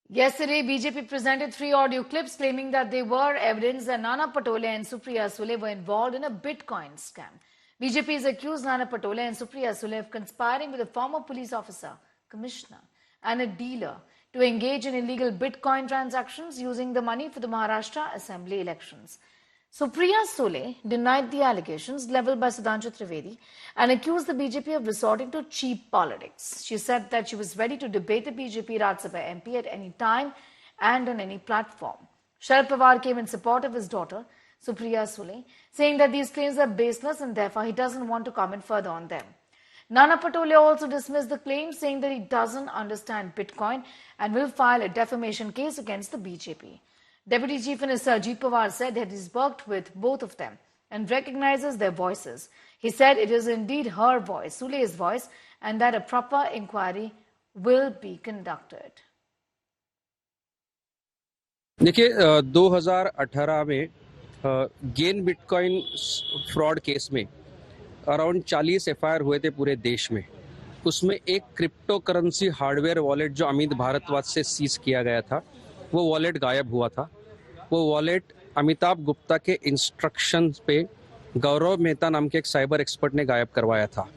Yesterday, BJP presented 3 audio clips claiming that they were evidence that Nana Patole and Supriya Sule were involved in a Bitcoin scam. BJP has accused Nana Patole and Supriya Sule of conspiring with a former police officer, commissioner, and a dealer to engage in illegal Bitcoin transactions using the money for the Maharashtra Assembly elections. Supriya Sule denied the allegations leveled by Sudhanshu Trivedi and accused the BJP of resorting to cheap politics. She said that she was ready to debate the BJP Rajya Sabha MP at any time and on any platform. Sharad Pawar came in support of his daughter, Supriya Sule, saying that these claims are baseless and therefore he doesn't want to comment further on them. Nana Patole also dismissed the claims, saying that he doesn't understand Bitcoin and will file a defamation case against the BJP. Deputy Chief Minister Ajit Pawar said that he's worked with both of them and recognizes their voices. He said it is indeed her voice, Sule's voice, and that a proper inquiry will be conducted. देखिए 2018 में gain bitcoin fraud case में around 40 FIR हुए थे पूरे देश में। उसमें एक क्रिप्टो करेंसी हार्डवेयर वॉलेट जो अमित भारद्वाज से सीज किया गया था, वो वॉलेट गायब हुआ था। वो वॉलेट अमिताभ गुप्ता के इंस्ट्रक्शन पे गौरव मेहता नाम के एक साइबर एक्सपर्ट ने गायब करवाया था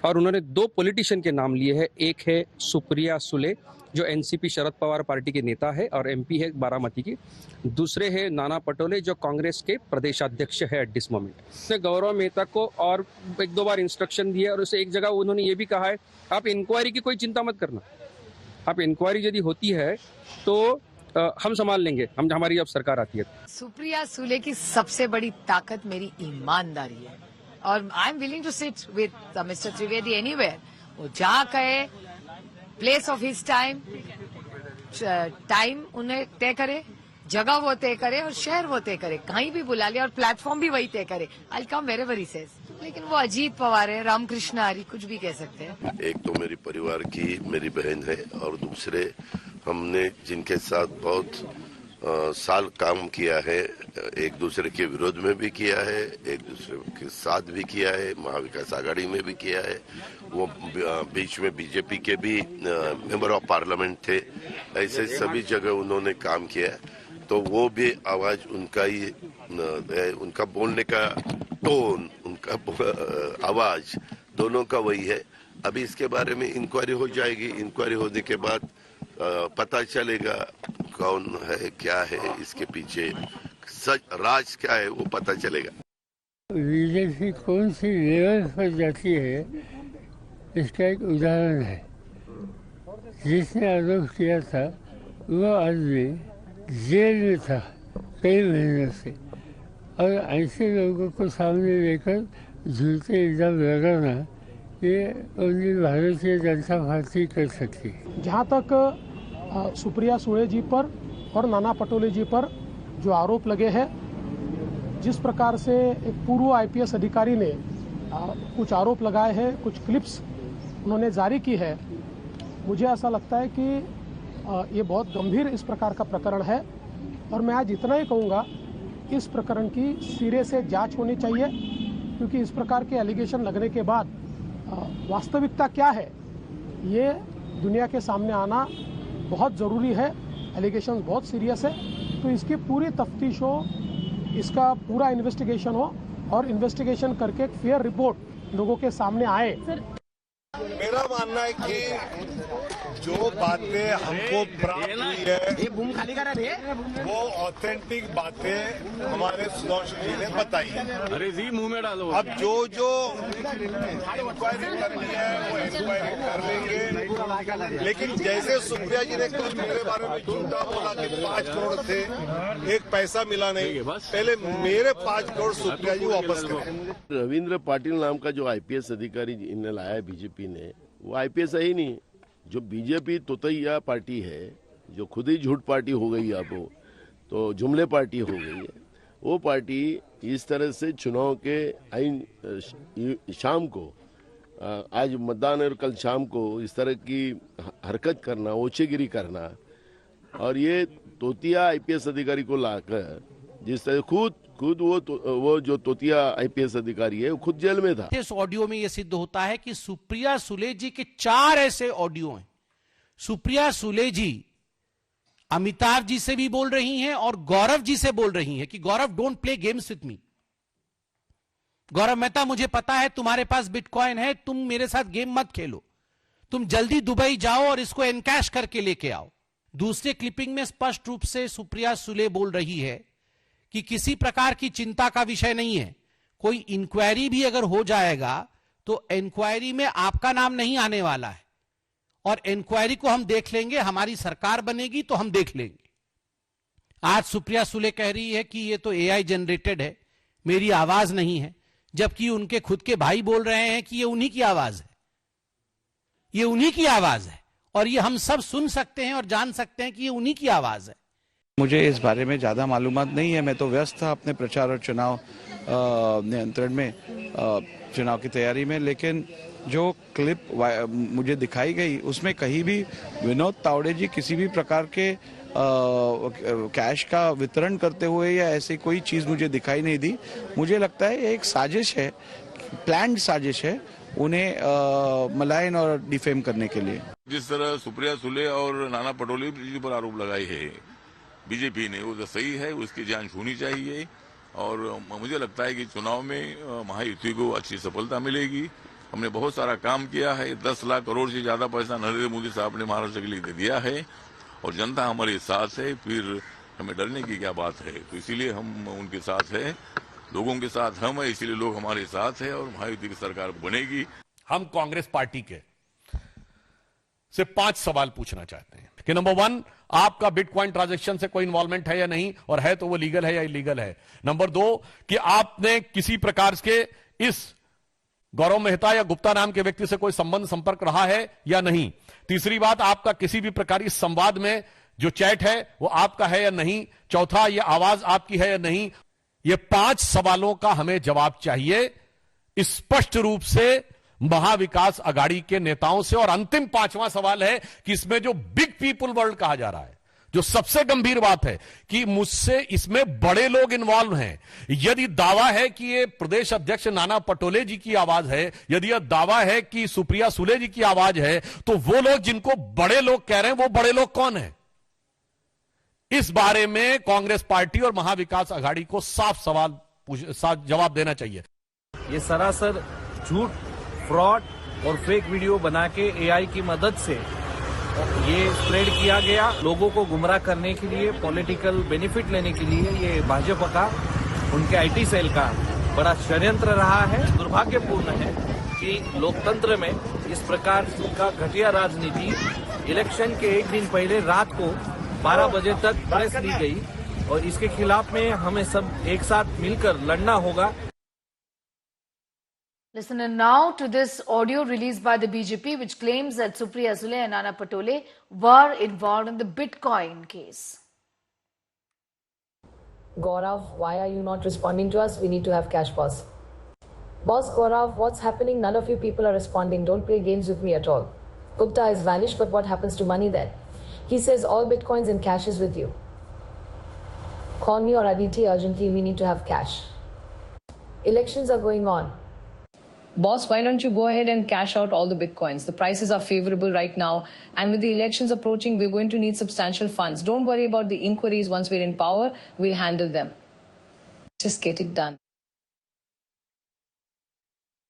और उन्होंने 2 पॉलिटिशियन के नाम लिए हैं। एक है सुप्रिया सुले जो एनसीपी शरद पवार पार्टी के नेता है और एमपी है बारामती की। दूसरे है नाना पटोले जो कांग्रेस के प्रदेशाध्यक्ष है एट दिस मोमेंट। उसने गौरव मेहता को और 1-2 बार इंस्ट्रक्शन दिया और उसे एक जगह उन्होंने ये भी कहा है आप इंक्वायरी की कोई चिंता मत करना, आप इंक्वायरी यदि होती है तो हम संभाल लेंगे, हम हमारी अब सरकार आती है। सुप्रिया सुले की सबसे बड़ी ताकत मेरी ईमानदारी है और I am willing to sit with mister Trivedi anywhere. वो जहाँ कहे, place of his time, time उन्हें तय करे, जगह वो तय करे और शहर वो तय करे, कहीं भी बुला ले और प्लेटफॉर्म भी वही तय करे। आई कम वेरेवर ही सेज। लेकिन वो अजीत पवार है, रामकृष्ण हरी, कुछ भी कह सकते हैं। एक तो मेरी परिवार की मेरी बहन है और दूसरे हमने जिनके साथ बहुत साल काम किया है, एक दूसरे के विरोध में भी किया है, एक दूसरे के साथ भी किया है, महाविकास आघाड़ी में भी किया है। वो बीच में बीजेपी के भी मेंबर ऑफ पार्लियामेंट थे। ऐसे सभी जगह उन्होंने काम किया है, तो वो भी आवाज उनका ही, उनका बोलने का टोन, उनका आवाज दोनों का वही है। अभी इसके बारे में इंक्वायरी हो जाएगी। इंक्वायरी होने के बाद पता चलेगा कौन है, क्या है, इसके पीछे सच राज क्या है, वो पता चलेगा। बीजेपी कौन सी लेवल पर जाती है इसका एक उदाहरण है। जिसने आरोप किया था वो आदमी जेल में था कई महीनों से, और ऐसे लोगों को सामने लेकर झूठे इल्जाम लगाना ये ओनली भारतीय जनता पार्टी कर सकती है। जहाँ तक सुप्रिया सुले जी पर और नाना पटोले जी पर जो आरोप लगे हैं, जिस प्रकार से एक पूर्व आईपीएस अधिकारी ने कुछ आरोप लगाए हैं, कुछ क्लिप्स उन्होंने जारी की है, मुझे ऐसा लगता है कि ये बहुत गंभीर इस प्रकार का प्रकरण है और मैं आज इतना ही कहूँगा, इस प्रकरण की सिरे से जांच होनी चाहिए, क्योंकि इस प्रकार के एलिगेशन लगने के बाद वास्तविकता क्या है ये दुनिया के सामने आना बहुत ज़रूरी है। एलिगेशन बहुत सीरियस है, तो इसकी पूरी तफ्तीश हो, इसका पूरा इन्वेस्टिगेशन हो और इन्वेस्टिगेशन करके एक फेयर रिपोर्ट लोगों के सामने आए। मेरा मानना है कि जो बातें हमको प्राप्त हुई है वो ऑथेंटिक बातें हमारे सुधांशु जी ने बताई है। अरे जी मुंह में डालो। अब जो इंक्वायरी करनी है वो इंक्वायरी कर लेंगे, लेकिन जैसे सुप्रिया जी ने कल मेरे बारे में झूठा बोला कि 5 करोड़ थे, एक पैसा मिला नहीं, पहले मेरे 5 करोड़ सुप्रिया जी वापस करें। रविंद्र पाटिल नाम का जो आईपीएस अधिकारी इन्हें लाया है बीजेपी ने, वो आईपीएस है ही नहीं। जो बीजेपी तोतैया पार्टी है, जो खुद ही झूठ पार्टी हो गई, अब वो तो जुमले पार्टी हो गई है, वो पार्टी इस तरह से चुनाव के शाम को, आज मतदान और कल शाम को इस तरह की हरकत करना, ओछेगिरी करना, और ये तोतिया आईपीएस अधिकारी को लाकर जिस तरह खुद वो जो तोतिया आईपीएस अधिकारी है वो खुद जेल में था। इस ऑडियो में यह सिद्ध होता है कि सुप्रिया सुले जी के 4 ऐसे ऑडियो हैं। सुप्रिया सुले जी अमिताभ जी से भी बोल रही हैं और गौरव जी से बोल रही हैं कि Gaurav don't play games with me. Gaurav Mehta, मुझे पता है तुम्हारे पास बिटकॉइन है, तुम मेरे साथ गेम मत खेलो, तुम जल्दी दुबई जाओ और इसको एनकैश करके लेके आओ। दूसरे क्लिपिंग में स्पष्ट रूप से सुप्रिया सुले बोल रही है कि किसी प्रकार की चिंता का विषय नहीं है, कोई इंक्वायरी भी अगर हो जाएगा तो इंक्वायरी में आपका नाम नहीं आने वाला है और इंक्वायरी को हम देख लेंगे, हमारी सरकार बनेगी तो हम देख लेंगे। आज सुप्रिया सुले कह रही है कि ये तो एआई जनरेटेड है, मेरी आवाज नहीं है, जबकि उनके खुद के भाई बोल रहे हैं कि ये उन्हीं की आवाज है, ये उन्हीं की आवाज है और ये हम सब सुन सकते हैं और जान सकते हैं कि ये उन्हीं की आवाज है। मुझे इस बारे में ज्यादा मालूमात नहीं है, मैं तो व्यस्त था अपने प्रचार और चुनाव नियंत्रण में, चुनाव की तैयारी में। लेकिन जो क्लिप मुझे दिखाई गई उसमें कहीं भी विनोद तावड़े जी किसी भी प्रकार के कैश का वितरण करते हुए या ऐसी कोई चीज मुझे दिखाई नहीं दी। मुझे लगता है ये एक साजिश है, प्लान्ड साजिश है उन्हें मलाइन और डिफेम करने के लिए। जिस तरह सुप्रिया सुले और नाना पटोले जी पर आरोप लगाए है बीजेपी ने, वो तो सही है, उसकी जांच होनी चाहिए और मुझे लगता है कि चुनाव में महायुति को अच्छी सफलता मिलेगी। हमने बहुत सारा काम किया है, 10 लाख करोड़ से ज्यादा पैसा नरेंद्र मोदी साहब ने महाराष्ट्र के लिए दे दिया है और जनता हमारे साथ है, फिर हमें डरने की क्या बात है। तो इसीलिए हम उनके साथ है, लोगों के साथ हम है, इसीलिए लोग हमारे साथ है और महायुति की सरकार बनेगी। हम कांग्रेस पार्टी के से 5 सवाल पूछना चाहते हैं कि नंबर 1, आपका बिटकॉइन ट्रांजैक्शन से कोई इन्वॉल्वमेंट है या नहीं, और है तो वो लीगल है या इलीगल है। नंबर 2, कि आपने किसी प्रकार के इस गौरव मेहता या गुप्ता नाम के व्यक्ति से कोई संबंध संपर्क रहा है या नहीं। तीसरी बात, आपका किसी भी प्रकार इस संवाद में जो चैट है वो आपका है या नहीं। चौथा, ये आवाज आपकी है या नहीं। ये 5 सवालों का हमें जवाब चाहिए स्पष्ट रूप से महाविकास अघाड़ी के नेताओं से। और अंतिम 5वां सवाल है कि इसमें जो बिग पीपुल वर्ल्ड कहा जा रहा है, जो सबसे गंभीर बात है कि मुझसे इसमें बड़े लोग इन्वॉल्व हैं। यदि दावा है कि ये प्रदेश अध्यक्ष नाना पटोले जी की आवाज है, यदि यह दावा है कि सुप्रिया सुले जी की आवाज है, तो वो लोग जिनको बड़े लोग कह रहे हैं वो बड़े लोग कौन है? इस बारे में कांग्रेस पार्टी और महाविकास अघाड़ी को साफ जवाब देना चाहिए। ये सरासर झूठ, फ्रॉड और फेक वीडियो बना के एआई की मदद से ये स्प्रेड किया गया, लोगों को गुमराह करने के लिए, पॉलिटिकल बेनिफिट लेने के लिए। ये भाजपा का, उनके आईटी सेल का बड़ा षड्यंत्र रहा है। दुर्भाग्यपूर्ण है कि लोकतंत्र में इस प्रकार का घटिया राजनीति, इलेक्शन के एक दिन पहले रात को 12 बजे तक प्रेस ली गई और इसके खिलाफ में हमें सब एक साथ मिलकर लड़ना होगा। Listen now to this audio released by the BJP, which claims that Supriya Sule and Nana Patole were involved in the Bitcoin case. Gaurav, why are you not responding to us? We need to have cash, boss. Boss Gaurav, what's happening? None of you people are responding. Don't play games with me at all. Gupta is vanished, but what happens to money then? He says all Bitcoins and cash is with you. Call me or Aditi urgently. We need to have cash. Elections are going on. Boss, why don't you go ahead and cash out all the Bitcoins? The prices are favorable right now. And with the elections approaching, we're going to need substantial funds. Don't worry about the inquiries. Once we're in power, we'll handle them. Just get it done.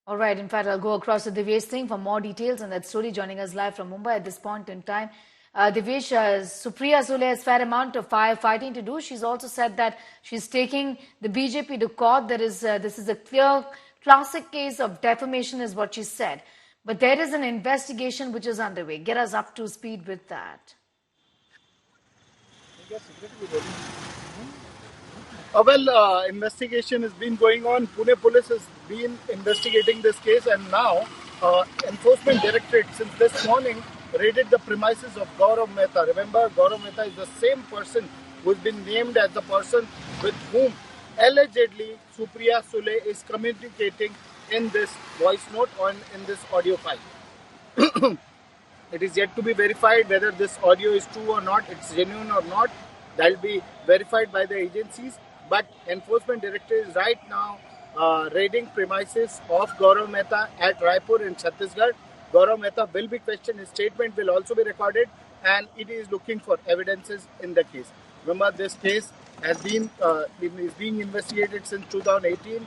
All right. In fact, I'll go across to Divyesh Singh for more details on that story. Joining us live from Mumbai at this point in time. Divyesh, Supriya Sule has a fair amount of firefighting to do. She's also said that she's taking the BJP to court. This is a clear, classic case of defamation is what she said. But there is an investigation which is underway. Get us up to speed with that. Investigation has been going on. Pune Police has been investigating this case, and now Enforcement Directorate, since this morning, raided the premises of Gaurav Mehta. Remember, Gaurav Mehta is the same person who has been named as the person with whom allegedly Supriya Sule is communicating in this voice note or in this audio file. It is yet to be verified whether this audio is true or not, it's genuine or not. That will be verified by the agencies. But Enforcement Directorate is right now raiding premises of Gaurav Mehta at Raipur in Chhattisgarh. Gaurav Mehta will be questioned, his statement will also be recorded, and it is looking for evidences in the case. Remember, this case has been is being investigated since 2018,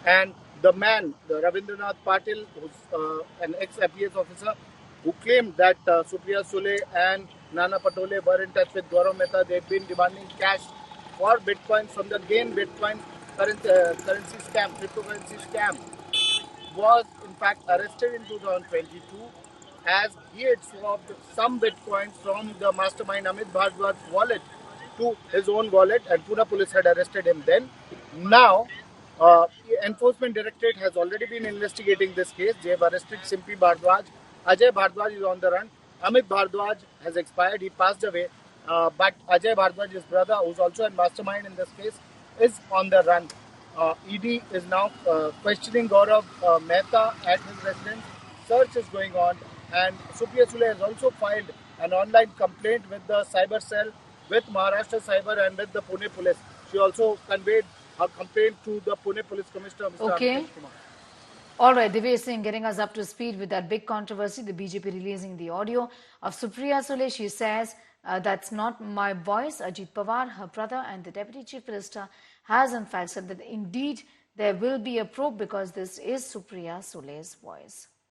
and the man, the Ravindranath Patil, who's an ex-IPS officer, who claimed that Supriya Sule and Nana Patole were in touch with Gaurav Mehta. They'd been demanding cash for Bitcoin from the GAIN Bitcoin currency scam, cryptocurrency scam, was in fact arrested in 2022 as he had swapped some Bitcoin from the mastermind Amit Bhardwaj's wallet to his own wallet, and Pune police had arrested him then. Now, Enforcement Directorate has already been investigating this case. They have arrested Simpy Bhardwaj. Ajay Bhardwaj is on the run. Amit Bhardwaj has expired. He passed away. But Ajay Bhardwaj, his brother, who's also a mastermind in this case, is on the run. ED is now questioning Gaurav Mehta at his residence. Search is going on. And Supriya Sule has also filed an online complaint with the cyber cell, with Maharashtra Cyber and with the Pune Police. She also conveyed her complaint to the Pune Police Commissioner, Mr. Amitesh Kumar. All right, Divyesh Singh getting us up to speed with that big controversy, the BJP releasing the audio of Supriya Sule. She says, that's not my voice. Ajit Pawar, her brother and the Deputy Chief Minister has in fact said that indeed there will be a probe because this is Supriya Sule's voice.